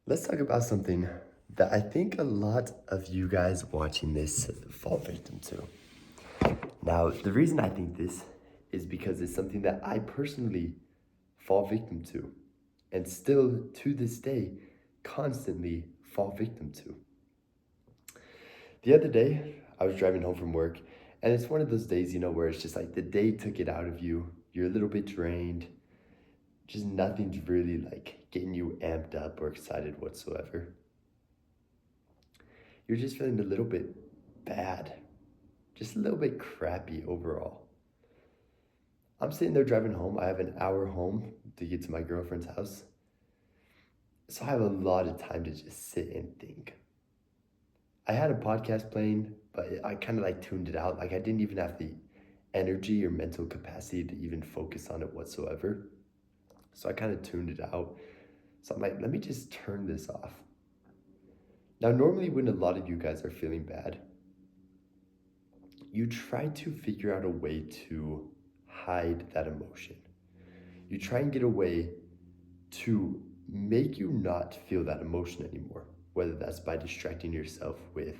Let's talk about something that I think a lot of you guys watching this fall victim to. Now, the reason I think this is because it's something that I personally fall victim to, and still to this day, constantly fall victim to. The other day, I was driving home from work, and it's one of those days, where it's just like the day took it out of you. You're a little bit drained, just nothing's really like getting you amped up or excited whatsoever. You're just feeling a little bit bad, just a little bit crappy overall. I'm sitting there driving home. I have an hour home to get to my girlfriend's house. So I have a lot of time to just sit and think. I had a podcast playing, but I kind of like tuned it out. Like I didn't even have the energy or mental capacity to even focus on it whatsoever. So I kind of tuned it out. So I'm like, let me just turn this off. Now, normally, when a lot of you guys are feeling bad, you try to figure out a way to hide that emotion. You try and get a way to make you not feel that emotion anymore, whether that's by distracting yourself with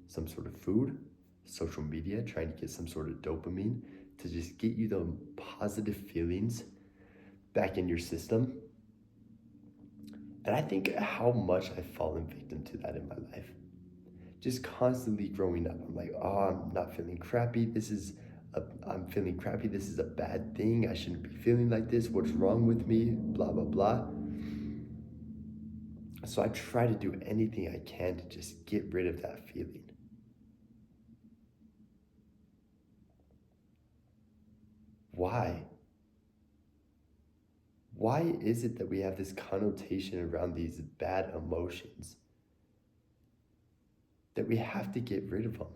some sort of food, social media, trying to get some sort of dopamine to just get you the positive feelings back in your system. And I think how much I've fallen victim to that in my life. Just constantly growing up. I'm like, oh, I'm not feeling crappy. I'm feeling crappy. This is a bad thing. I shouldn't be feeling like this. What's wrong with me? Blah, blah, blah. So I try to do anything I can to just get rid of that feeling. Why? Why is it that we have this connotation around these bad emotions? That we have to get rid of them?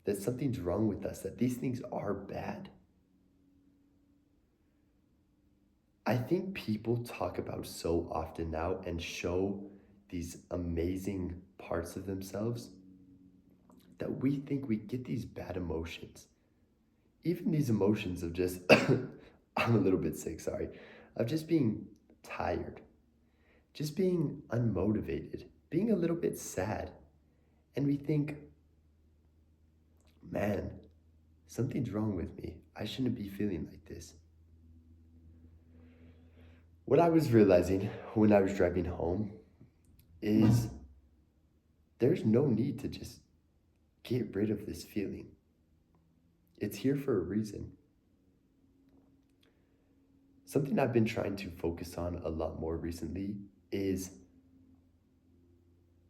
That something's wrong with us? That these things are bad? I think people talk about so often now and show these amazing parts of themselves that we think we get these bad emotions. Even these emotions of just, I'm a little bit sick, sorry, of just being tired, just being unmotivated, being a little bit sad. And we think, man, something's wrong with me. I shouldn't be feeling like this. What I was realizing when I was driving home is there's no need to just get rid of this feeling. It's here for a reason. Something I've been trying to focus on a lot more recently is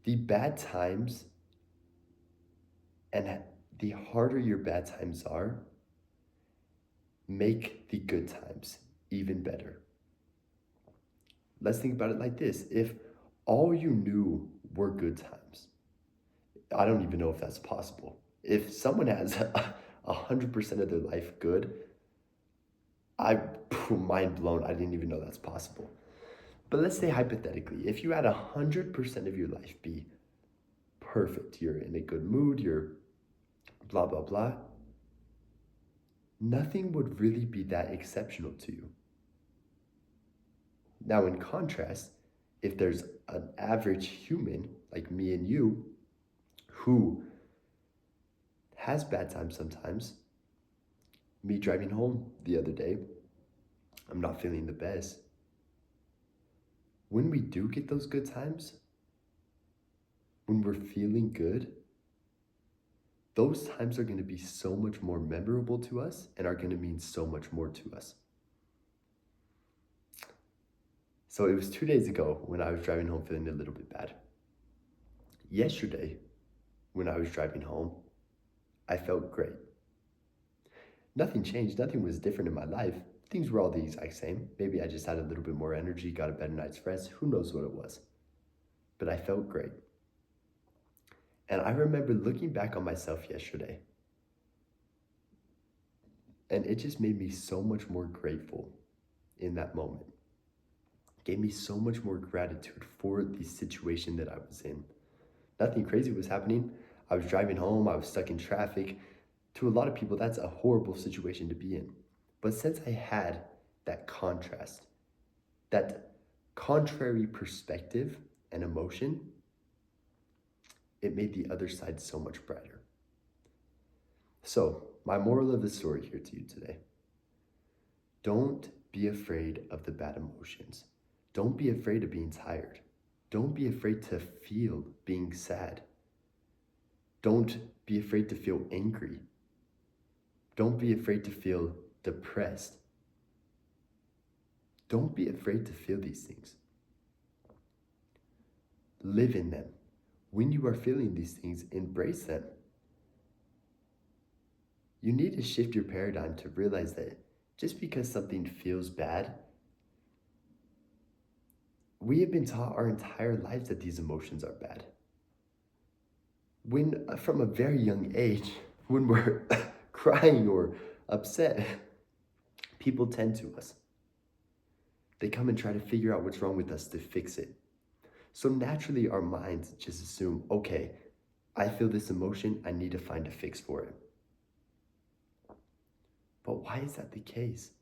the bad times, and the harder your bad times are, make the good times even better. Let's think about it like this. If all you knew were good times, I don't even know if that's possible. If someone has 100% of their life good, I mind blown. I didn't even know that's possible. But let's say hypothetically, if you had 100% of your life be perfect, you're in a good mood, you're blah, blah, blah, nothing would really be that exceptional to you. Now, in contrast, if there's an average human like me and you who has bad times sometimes, me driving home the other day, I'm not feeling the best. When we do get those good times, when we're feeling good, those times are going to be so much more memorable to us and are going to mean so much more to us. So it was 2 days ago when I was driving home feeling a little bit bad. Yesterday, when I was driving home, I felt great. Nothing changed, nothing was different in my life. Things were all the exact same. Maybe I just had a little bit more energy, got a better night's rest, who knows what it was. But I felt great. And I remember looking back on myself yesterday, and it just made me so much more grateful in that moment. It gave me so much more gratitude for the situation that I was in. Nothing crazy was happening. I was driving home, I was stuck in traffic. To a lot of people, that's a horrible situation to be in. But since I had that contrast, that contrary perspective an emotion, it made the other side so much brighter. So, my moral of the story here to you today: don't be afraid of the bad emotions. Don't be afraid of being tired. Don't be afraid to feel being sad. Don't be afraid to feel angry. Don't be afraid to feel depressed. Don't be afraid to feel these things. Live in them. When you are feeling these things, embrace them. You need to shift your paradigm to realize that just because something feels bad, we have been taught our entire lives that these emotions are bad. When, from a very young age, when we're crying or upset, people tend to us. They come and try to figure out what's wrong with us to fix it. So naturally, our minds just assume, okay, I feel this emotion, I need to find a fix for it. But why is that the case?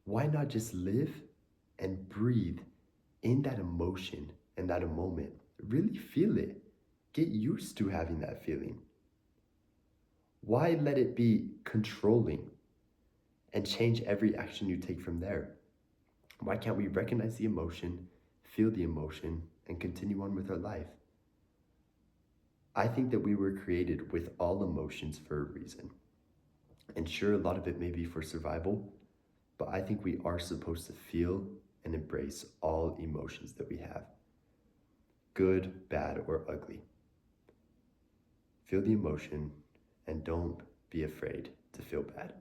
Why not just live and breathe in that emotion and that moment? Really feel it. Get used to having that feeling. Why let it be controlling and change every action you take from there? Why can't we recognize the emotion, feel the emotion, and continue on with our life? I think that we were created with all emotions for a reason. And sure, a lot of it may be for survival, but I think we are supposed to feel and embrace all emotions that we have, good, bad, or ugly. Feel the emotion and don't be afraid to feel bad.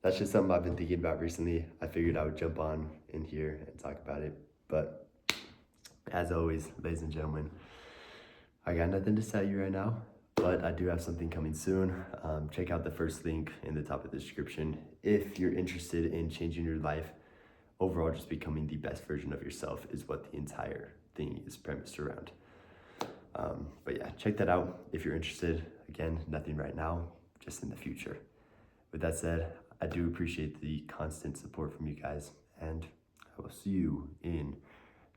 That's just something I've been thinking about recently. I figured I would jump on in here and talk about it. But as always, ladies and gentlemen, I got nothing to tell you right now, but I do have something coming soon. Check out the first link in the top of the description if you're interested in changing your life. Overall, just becoming the best version of yourself is what the entire thing is premised around. But yeah, check that out if you're interested. Again, nothing right now, just in the future. With that said, I do appreciate the constant support from you guys, and I will see you in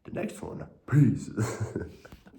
the next one. Peace.